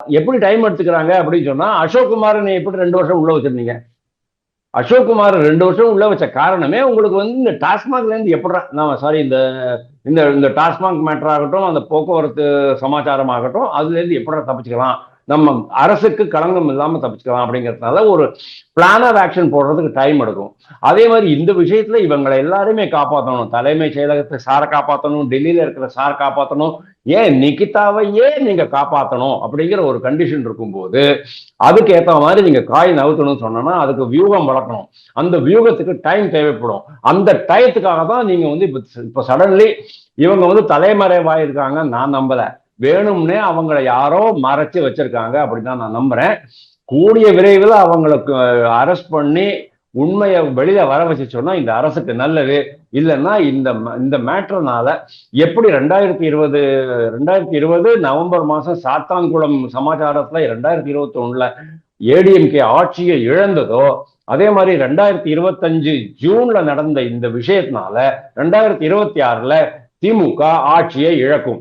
எப்படி டைம் எடுத்துக்கிறாங்க அப்படின்னு சொன்னா, அசோக்குமார் நீ எப்படி 2 வருஷம் உள்ள வச்சிருந்தீங்க? அசோக்குமார் 2 வருஷம் உள்ள வச்ச காரணமே உங்களுக்கு இந்த டாஸ்மாக்ல இருந்து எப்படா நான் சாரி இந்த இந்த இந்த டாஸ்மாக் மேட்டர் ஆகட்டும், அந்த போக்குவரத்து சமாச்சாரம் ஆகட்டும், அதுல இருந்து எப்படா தப்பிச்சுக்கலாம், நம்ம அரசுக்கு களங்கம் இல்லாம தப்பிச்சுக்கலாம் அப்படிங்கிறதுனால ஒரு பிளான் ஆஃப் ஆக்ஷன் போடுறதுக்கு டைம் எடுக்கும். அதே மாதிரி இந்த விஷயத்துல இவங்களை எல்லாருமே காப்பாற்றணும். தலைமை செயலகத்தை சாரை காப்பாற்றணும், டெல்லியில இருக்கிற சார் காப்பாற்றணும், ஏன் நிகிதாவை ஏன் நீங்க காப்பாற்றணும் அப்படிங்கிற ஒரு கண்டிஷன் இருக்கும்போது அதுக்கு ஏற்ற மாதிரி நீங்க காய் நவுத்தணும்னு சொன்னோம்னா அதுக்கு வியூகம் வளர்க்கணும். அந்த வியூகத்துக்கு டைம் தேவைப்படும். அந்த டயத்துக்காக தான் நீங்க இப்ப சடன்லி இவங்க தலைமறைவாயிருக்காங்க. நான் நம்பல. வேணும்னே அவங்களை யாரோ மறைச்சு வச்சிருக்காங்க அப்படிதான் நான் நம்புறேன். கூடிய விரைவில் அவங்களுக்கு அரெஸ்ட் பண்ணி உண்மையை வெளியில வர வச்சு சொன்னா இந்த அரசுக்கு நல்லது. இல்லைன்னா இந்த மேட்டர்னால எப்படி 2020 நவம்பர் மாசம் சாத்தான்குளம் சமாச்சாரத்துல 2021 ஏடிஎம்கே ஆட்சியை இழந்ததோ அதே மாதிரி 2025 ஜூன்ல நடந்த இந்த விஷயத்தினால 2026 திமுக ஆட்சியை இழக்கும்.